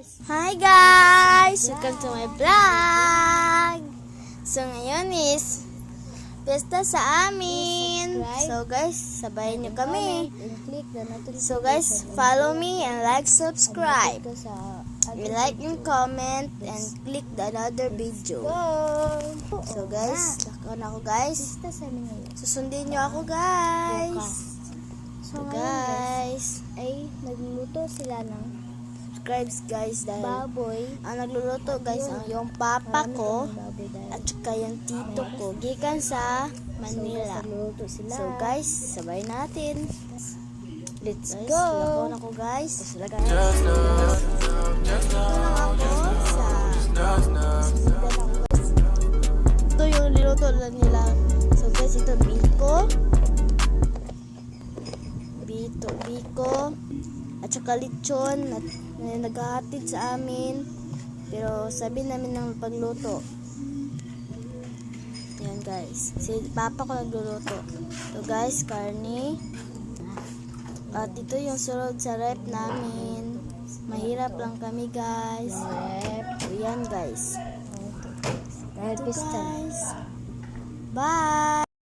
Hi guys! Welcome to my vlog! So ngayon is pesta sa amin. So guys, sabayan nyo kami. So guys, follow me and like, subscribe. You like and comment and click the another video. So guys, lakon ako guys. Susundin nyo ako guys. So guys, ay nagluluto sila ng subscribe guys dahil baboy. ang nagluluto guys ang yung papa ko at saka yung tito ko gikan sa Manila. So guys, sabay natin. Let's go. Lakon ako guys. Lakon ako ito yung niluto nila. So guys, ito biko at saka lechon at naghahatid sa amin, pero sabi namin ng pagluto. Yan guys, si papa ko nagluluto. So guys, karne at ito yung sunod sa rep namin. Mahirap lang kami guys. So yan guys, ito guys, bye.